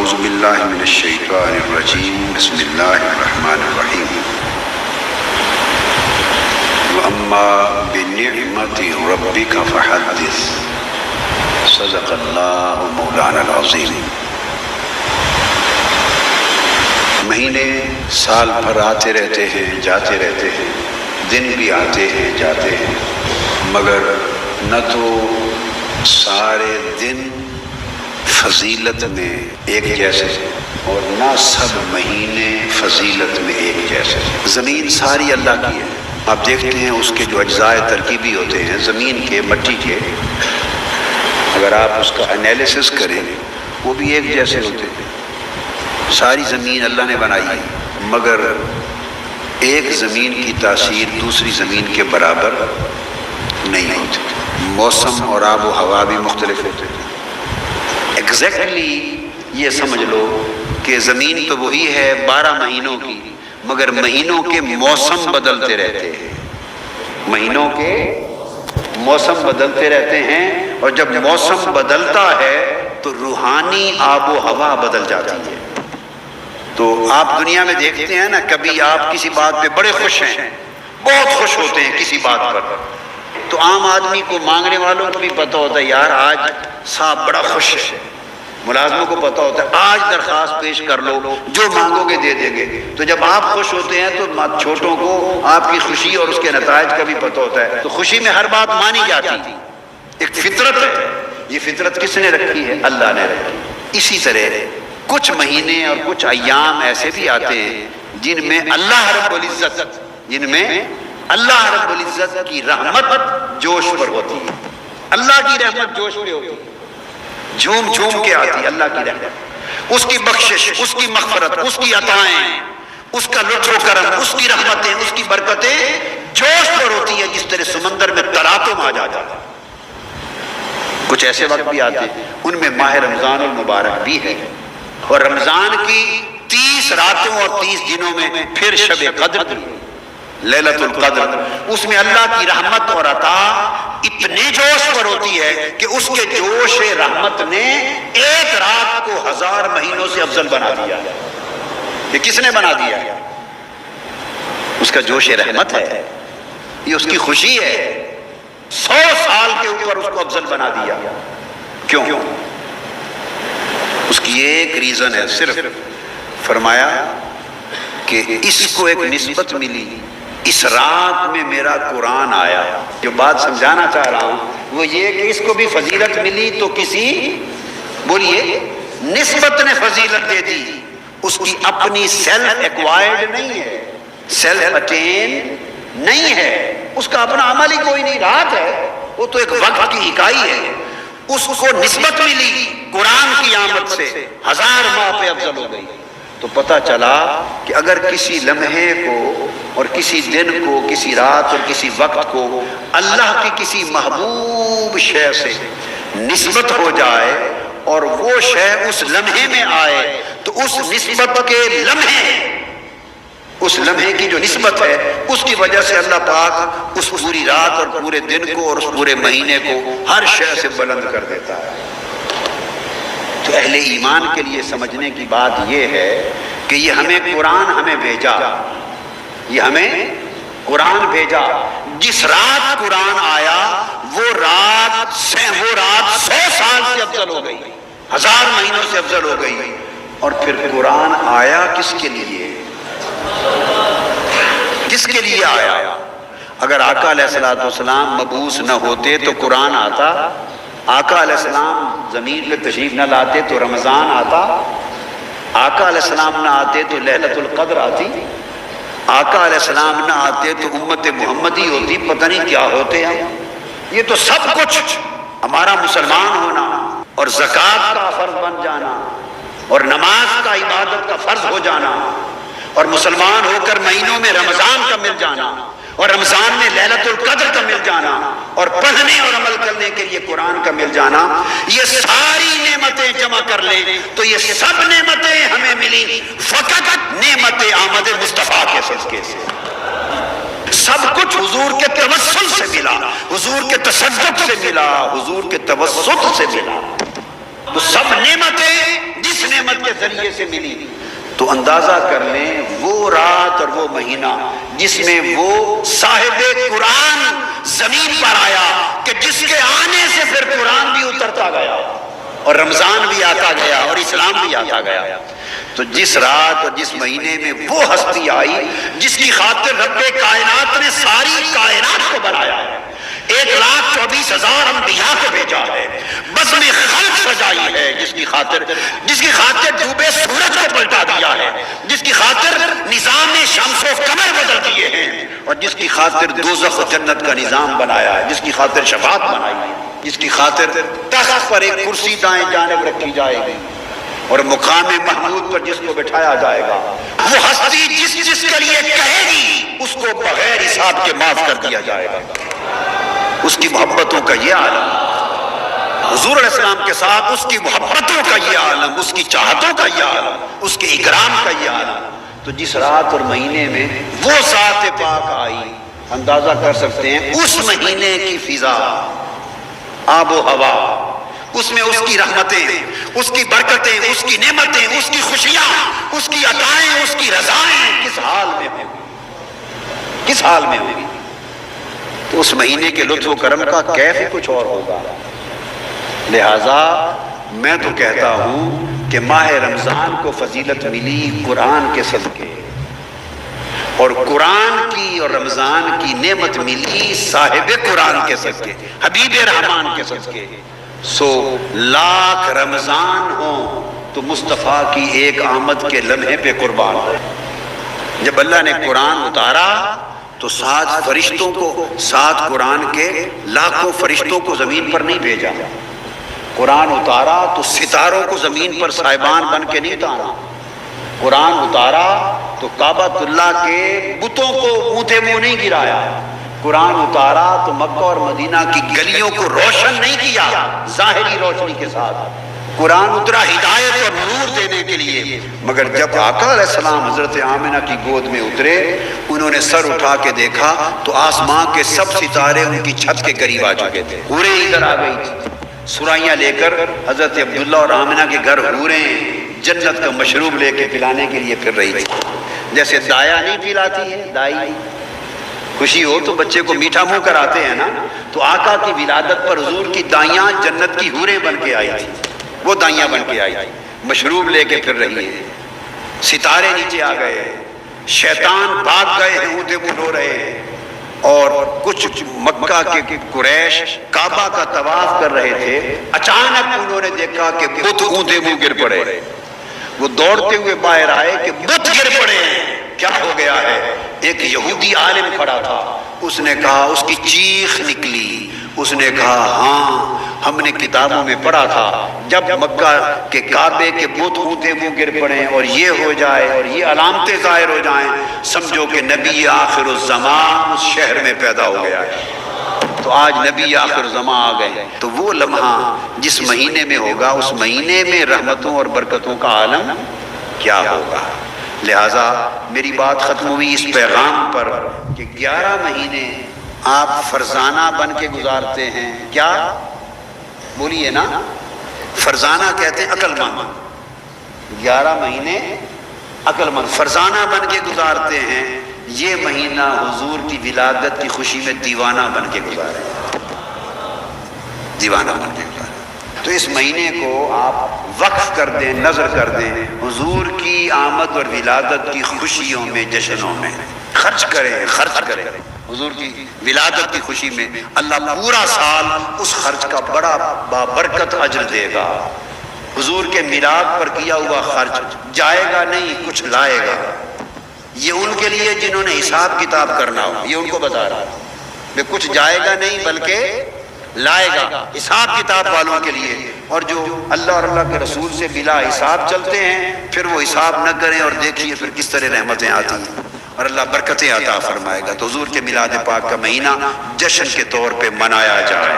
اعوذ باللہ من الشیطان الرجیم بسم اللہ الرحمن الرحیم واما بنعمت ربک فحدث صدق اللہ مولانا العظیم۔ مہینے سال بھر آتے رہتے ہیں جاتے رہتے ہیں، دن بھی آتے ہیں جاتے ہیں، مگر نہ تو سارے دن فضیلت میں ایک جیسے اور نہ سب مہینے فضیلت میں ایک جیسے۔ زمین ساری اللہ کی ہے، آپ دیکھتے ہیں اس کے جو اجزاء ترکیبی ہوتے ہیں زمین کے، مٹی کے، اگر آپ اس کا انالیسس کریں وہ بھی ایک جیسے ہوتے ہیں۔ ساری زمین اللہ نے بنائی ہے، مگر ایک زمین کی تاثیر دوسری زمین کے برابر نہیں ہوتی۔ موسم اور آب و ہوا بھی مختلف ہوتے ہیں۔ ایگزیکٹلی یہ سمجھ لو کہ زمین تو وہی ہے 12 مہینوں کی، مگر مہینوں کے موسم بدلتے رہتے ہیں، مہینوں کے موسم بدلتے رہتے ہیں، اور جب موسم بدلتا ہے تو روحانی آب و ہوا بدل جاتی ہے۔ تو آپ دنیا میں دیکھتے ہیں نا، کبھی آپ کسی بات پہ بڑے خوش ہیں، بہت خوش ہوتے ہیں کسی بات پر، تو عام آدمی کو، مانگنے والوں کو بھی پتہ ہوتا ہے یار آج صاحب بڑا خوش ہے، ملازموں کو پتہ ہوتا ہے آج درخواست پیش کر لو، جو مانگو گے دے دیں گے۔ تو جب آپ خوش ہوتے ہیں تو چھوٹوں کو آپ کی خوشی اور اس کے نتائج کا بھی پتہ ہوتا ہے، تو خوشی میں ہر بات مانی جاتی، ایک فطرت ہے۔ یہ فطرت کس نے رکھی ہے؟ اللہ نے رکھی۔ اسی طرح کچھ مہینے اور کچھ ایام ایسے بھی آتے ہیں جن میں اللہ رب العزت کی رحمت جوش پر ہوتی ہے، اللہ کی رحمت جوش پہ ہوتی ہے، جھوم جھوم کے آتی ہے اللہ کی رحمت، اس کی بخشش، اس کی مغفرت، اس کی عطائیں، اس کا لطف و کرم، اس کی رحمتیں، اس کی برکتیں جوش پر ہوتی ہیں، جس طرح سمندر میں تلاطم آ جاتا ہے۔ کچھ ایسے وقت بھی آتے ہیں، ان میں ماہ رمضان المبارک بھی ہے، اور رمضان کی 30 راتوں اور 30 دنوں میں پھر شب قدر بھی ہے، لیلۃ القدر۔ اس میں اللہ کی رحمت اور عطا اتنے جوش پر ہوتی ہے کہ اس کے جوش رحمت نے ایک رات کو 1000 مہینوں سے افضل بنا دیا۔ یہ کس نے بنا دیا؟ اس کا جوش رحمت ہے، یہ اس کی خوشی ہے، 100 سال کے اوپر اس کو افضل بنا دیا۔ کیوں؟ اس کی ایک ریزن ہے، صرف فرمایا کہ اس کو ایک نسبت ملی، اس رات میں میرا قرآن آیا۔ جو بات سمجھانا چاہ رہا ہوں وہ یہ کہ اس کو بھی فضیلت ملی تو کسی، بولیے، نسبت نے فضیلت دے دی، اس کی اپنی سیلف ایکوائرڈ نہیں ہے، سیلف اٹین نہیں ہے، اس کا اپنا عمل ہی کوئی نہیں، رات ہے، وہ تو ایک وقت کی اکائی ہے، اس کو نسبت ملی قرآن کی آمد سے، 1000 ماہ پہ افضل ہو گئی۔ تو پتہ چلا کہ اگر کسی لمحے کو اور کسی دن کو، کسی رات اور کسی وقت کو اللہ کی کسی محبوب شے سے نسبت ہو جائے اور وہ شے اس لمحے میں آئے، تو اس نسبت کے اس لمحے کی جو نسبت ہے، اس کی وجہ سے اللہ پاک اس پوری رات اور پورے دن کو اور اس پورے مہینے کو ہر شے سے بلند کر دیتا ہے۔ تو اہل ایمان کے لیے سمجھنے کی بات یہ ہے کہ یہ ہمیں قرآن بھیجا، یہ ہمیں قرآن بھیجا، جس رات قرآن آیا وہ رات 100 سال سے افضل ہو گئی، 1000 مہینوں سے افضل ہو گئی۔ اور پھر قرآن آیا کس کے لیے؟ کس کے لیے آیا؟ اگر آقا علیہ السلام مبعوث نہ ہوتے تو قرآن آتا، آقا علیہ السلام زمین پہ تشریف نہ لاتے تو رمضان آتا، آقا علیہ السلام نہ آتے تو لیلۃ القدر آتی، آقا علیہ السلام نہ آتے تو امت محمدی ہوتی، پتہ نہیں کیا ہوتے ہیں۔ یہ تو سب کچھ ہمارا مسلمان ہونا اور زکوٰۃ کا فرض بن جانا اور نماز کا، عبادت کا فرض ہو جانا، اور مسلمان ہو کر مہینوں میں رمضان کا مل جانا اور رمضان میں لیلۃ القدر کا مل جانا اور پڑھنے اور عمل کرنے کے لیے قرآن کا مل جانا، یہ ساری نعمتیں جمع کر لیں تو یہ سب نعمتیں ہمیں ملی فقط نعمت آمد مصطفیٰ کے صدقے سے۔ سب کچھ حضور کے توسل سے ملا، حضور کے تصدق سے ملا، حضور کے توسط سے ملا۔ تو سب نعمتیں جس نعمت کے ذریعے سے ملی، تو اندازہ کر لیں وہ رات اور وہ مہینہ جس میں وہ صاحب قرآن زمین پر آیا کہ جس کے آنے سے پھر قرآن بھی اترتا گیا اور رمضان بھی آتا گیا اور اسلام بھی آتا گیا. تو جس رات اور جس مہینے میں وہ ہستی آئی جس کی خاطر رب کائنات نے ساری کائنات کو بنایا ہے، 1,24,000 انبیاء کو بھیجا ہے، بزم خلق سجائی ہے، جس کی خاطر ڈوبے سورج کو پلٹا دیا ہے، جس کی خاطر نظام شمس و قمر بدل دیے ہیں، اور جس کی خاطر دوزخ و جنت کا نظام بنایا ہے، جس کی خاطر شفاعت بنائی ہے، جس کی خاطر تخت پر ایک کرسی دائیں جانب رکھی جائے گی اور مقام محمود پر جس کو بٹھایا جائے گا، وہ ہستی جس کے لیے کہے گی اس کو بغیر حساب کے معاف کر دیا جائے گا. اس کی محبتوں کا یہ عالم، حضور علیہ السلام کے ساتھ اس کی محبتوں کا یہ عالم، اس کی چاہتوں کا یہ عالم، اس کے اکرام کا یہ عالم. تو جس رات اور مہینے میں وہ ذات پاک آئی، اندازہ کر سکتے ہیں اس مہینے کی فضا، آب و ہوا، اس میں اس کی رحمتیں، اس کی برکتیں، اس کی نعمتیں، اس کی خوشیاں، اس کی عطائیں، اس کی رضائیں کس حال میں ہوگی، کس حال میں ہوگی. تو اس مہینے کے لطف و کرم کا کیف ہی کچھ اور ہوگا. لہذا میں تو کہتا ہوں کہ ماہ رمضان کو فضیلت ملی قرآن کے صدقے، اور قرآن کی اور رمضان کی نعمت ملی صاحب قرآن کے صدقے، حبیب رحمان کے صدقے. سو لاکھ رمضان ہوں تو مصطفیٰ کی ایک آمد کے لمحے پہ قربان ہو. جب اللہ نے قرآن اتارا تو 7 فرشتوں کو، 7 قرآن کے لاکھوں فرشتوں کو زمین پر نہیں بھیجا. قرآن اتارا تو ستاروں کو زمین پر صاحبان بن کے نہیں اتارا. قرآن اتارا تو کعبۃ اللہ کے بتوں کو منہ منہ نہیں گرایا. قرآن اتارا تو مکہ اور مدینہ کی گلیوں کو روشن نہیں کیا ظاہری روشنی کے ساتھ. قرآن اترا ہدایت اور نور دینے کے لیے، مگر جب آقا علیہ السلام حضرت آمنہ کی گود میں اترے، انہوں نے سر اٹھا کے دیکھا تو آسمان کے سب ستارے ان کی چھت کے قریب آ چکے تھے. حوریں ادھر آ گئی تھی، سرائیاں لے کر حضرت عبداللہ اور آمنہ کے گھر حوریں جنت کا مشروب لے کے پلانے کے لیے پھر رہی تھی. جیسے دایا نہیں پلاتی ہے، دائی خوشی ہو تو بچے کو میٹھا منہ کراتے ہیں نا، تو آقا کی ولادت پر حضور کی دائیاں جنت کی حوریں بن کے آئی تھی. وہ دائیاں بن کے آئی تھی، مشروب لے کے پھر رہی ہے. ستارے نیچے آ گئے، شیطان بھاگ گئے ہیں، اونتے منہ رو رہے ہیں، اور کچھ مکہ کے قریش کعبہ کا طواف کر رہے تھے. اچانک انہوں نے دیکھا کہ بت اونتے منہ گر پڑے. وہ دوڑتے ہوئے باہر آئے کہ بت گر پڑے، کیا ہو گیا ہے؟ ایک یہودی عالم کھڑا تھا، اس نے کہا، اس کی چیخ نکلی، اس نے کہا ہاں ہم نے کتابوں میں پڑھا تھا جب مکہ کے کعبے کے بت اونتے منہ گر پڑیں اور یہ ہو جائے اور یہ علامتیں ظاہر ہو جائیں، سمجھو کہ نبی آخر الزمان اس شہر میں پیدا ہو گیا ہے. تو آج نبی آخر الزمان آ گئے. تو وہ لمحہ جس مہینے میں ہوگا، اس مہینے میں رحمتوں اور برکتوں کا عالم کیا ہوگا. لہٰذا میری بات ختم ہوئی اس پیغام پر کہ 11 مہینے آپ فرزانہ بن کے گزارتے ہیں. کیا بولیے نا، فرزانہ کہتے ہیں عقل مند. 11 مہینے عقل مند فرزانہ بن کے گزارتے ہیں. یہ مہینہ حضور کی ولادت کی خوشی میں دیوانہ بن کے گزارے، دیوانہ بن کے گزارے. تو اس مہینے کو آپ وقف کر دیں، نظر کر دیں حضور کی آمد اور ولادت کی خوشیوں میں، جشنوں میں. خرچ کریں، خرچ کریں حضور کی ولادت کی خوشی میں. اللہ پورا سال اس خرچ کا بڑا بابرکت اجر دے گا. حضور کے میلاد پر کیا ہوا خرچ جائے گا نہیں، کچھ لائے گا. یہ ان کے لیے جنہوں نے حساب کتاب کرنا ہو، یہ ان کو بتا رہا ہے، کچھ جائے گا نہیں بلکہ لائے گا حساب کتاب والوں کے لیے. اور جو اللہ اور اللہ کے رسول سے بلا حساب چلتے ہیں، پھر وہ حساب نہ کریں اور دیکھیے پھر کس طرح رحمتیں آتی ہیں اور اللہ برکتیں عطا فرمائے گا. تو حضور کے میلاد پاک کا مہینہ جشن کے طور پہ منایا جائے.